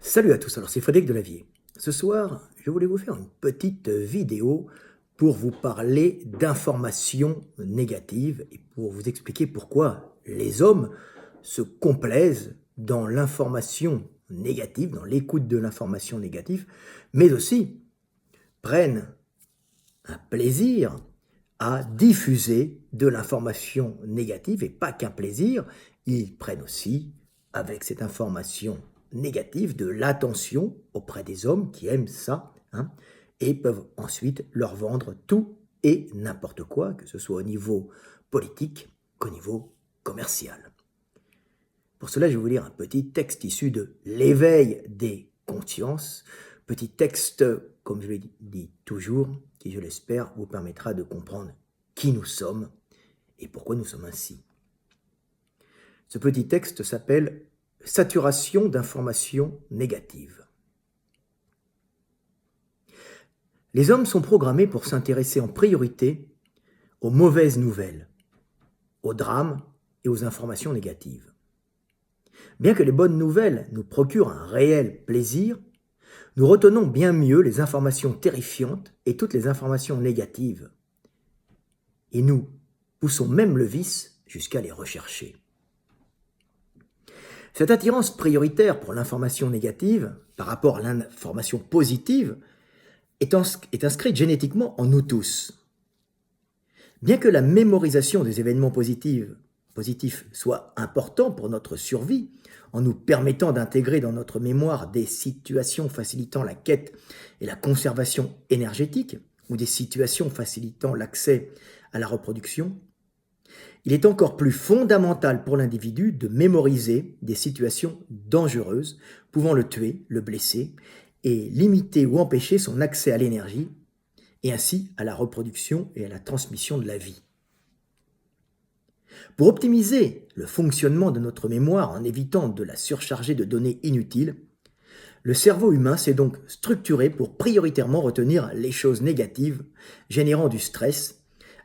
Salut à tous, alors c'est Frédéric Delavier. Ce soir, je voulais vous faire une petite vidéo pour vous parler d'informations négatives et pour vous expliquer pourquoi les hommes se complaisent dans l'information négative, dans l'écoute de l'information négative, mais aussi prennent un plaisir à diffuser de l'information négative et pas qu'un plaisir, ils prennent aussi avec cette information négative de l'attention auprès des hommes qui aiment ça, hein, et peuvent ensuite leur vendre tout et n'importe quoi, que ce soit au niveau politique qu'au niveau commercial. Pour cela, je vais vous lire un petit texte issu de L'éveil des consciences, petit texte, comme je l'ai dit toujours, qui, je l'espère, vous permettra de comprendre qui nous sommes et pourquoi nous sommes ainsi. Ce petit texte s'appelle « Saturation d'informations négatives ». Les hommes sont programmés pour s'intéresser en priorité aux mauvaises nouvelles, aux drames et aux informations négatives. Bien que les bonnes nouvelles nous procurent un réel plaisir, nous retenons bien mieux les informations terrifiantes et toutes les informations négatives. Et nous poussons même le vice jusqu'à les rechercher. Cette attirance prioritaire pour l'information négative par rapport à l'information positive est inscrite génétiquement en nous tous. Bien que la mémorisation des événements positifs soit important pour notre survie, en nous permettant d'intégrer dans notre mémoire des situations facilitant la quête et la conservation énergétique, ou des situations facilitant l'accès à la reproduction, il est encore plus fondamental pour l'individu de mémoriser des situations dangereuses pouvant le tuer, le blesser, et limiter ou empêcher son accès à l'énergie, et ainsi à la reproduction et à la transmission de la vie. Pour optimiser le fonctionnement de notre mémoire en évitant de la surcharger de données inutiles, le cerveau humain s'est donc structuré pour prioritairement retenir les choses négatives générant du stress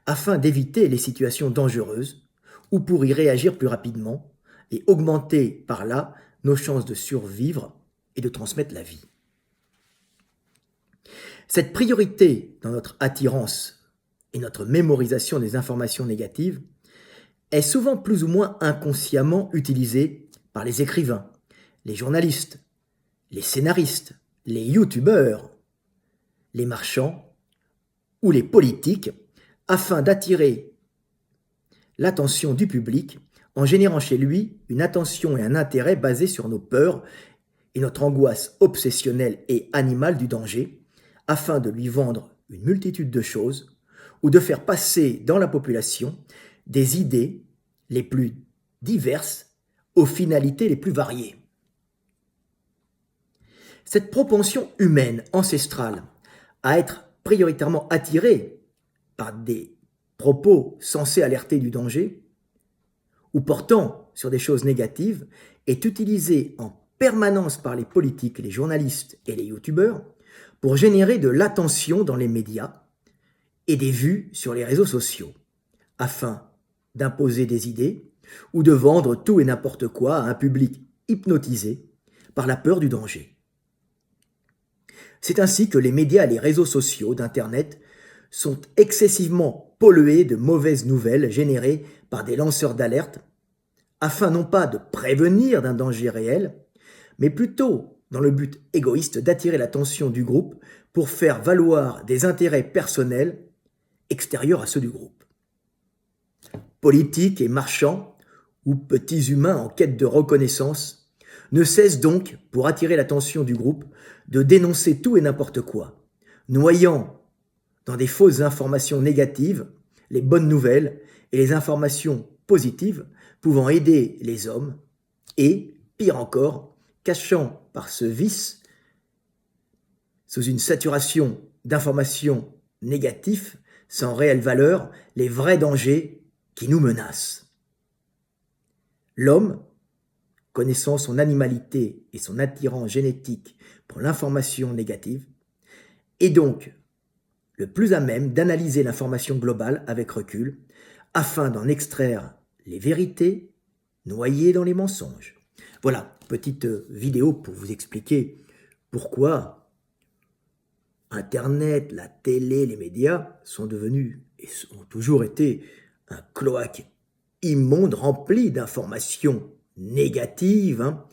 afin d'éviter les situations dangereuses ou pour y réagir plus rapidement et augmenter par là nos chances de survivre et de transmettre la vie. Cette priorité dans notre attirance et notre mémorisation des informations négatives est souvent plus ou moins inconsciemment utilisée par les écrivains, les journalistes, les scénaristes, les youtubeurs, les marchands ou les politiques afin d'attirer l'attention du public en générant chez lui une attention et un intérêt basés sur nos peurs et notre angoisse obsessionnelle et animale du danger afin de lui vendre une multitude de choses ou de faire passer dans la population des idées les plus diverses aux finalités les plus variées. Cette propension humaine ancestrale à être prioritairement attirée par des propos censés alerter du danger ou portant sur des choses négatives est utilisée en permanence par les politiques, les journalistes et les youtubeurs pour générer de l'attention dans les médias et des vues sur les réseaux sociaux, afin d'imposer des idées ou de vendre tout et n'importe quoi à un public hypnotisé par la peur du danger. C'est ainsi que les médias et les réseaux sociaux d'Internet sont excessivement pollués de mauvaises nouvelles générées par des lanceurs d'alerte, afin non pas de prévenir d'un danger réel, mais plutôt dans le but égoïste d'attirer l'attention du groupe pour faire valoir des intérêts personnels extérieurs à ceux du groupe. Politiques et marchands, ou petits humains en quête de reconnaissance, ne cessent donc, pour attirer l'attention du groupe, de dénoncer tout et n'importe quoi, noyant dans des fausses informations négatives les bonnes nouvelles et les informations positives pouvant aider les hommes et, pire encore, cachant par ce vice, sous une saturation d'informations négatives sans réelle valeur, les vrais dangers qui nous menacent. L'homme, connaissant son animalité et son attirance génétique pour l'information négative, est donc le plus à même d'analyser l'information globale avec recul afin d'en extraire les vérités noyées dans les mensonges. Voilà, petite vidéo pour vous expliquer pourquoi Internet, la télé, les médias sont devenus et ont toujours été un cloaque immonde rempli d'informations négatives, hein,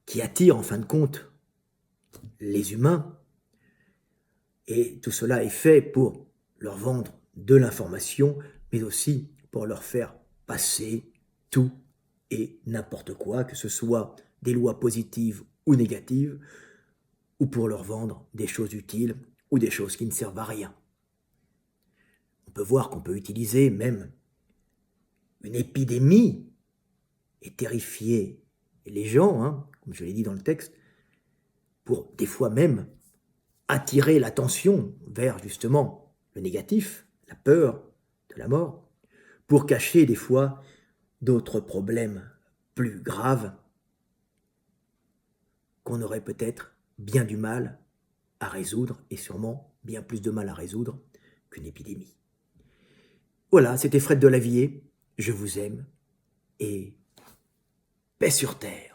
qui attirent en fin de compte les humains. Et tout cela est fait pour leur vendre de l'information, mais aussi pour leur faire passer tout et n'importe quoi, que ce soit des lois positives ou négatives, ou pour leur vendre des choses utiles ou des choses qui ne servent à rien. On peut voir qu'on peut utiliser même une épidémie et terrifier les gens, hein, comme je l'ai dit dans le texte, pour des fois même attirer l'attention vers justement le négatif, la peur de la mort, pour cacher des fois d'autres problèmes plus graves qu'on aurait peut-être bien du mal à résoudre, et sûrement bien plus de mal à résoudre qu'une épidémie. Voilà, c'était Fred Delavier, je vous aime, et paix sur terre.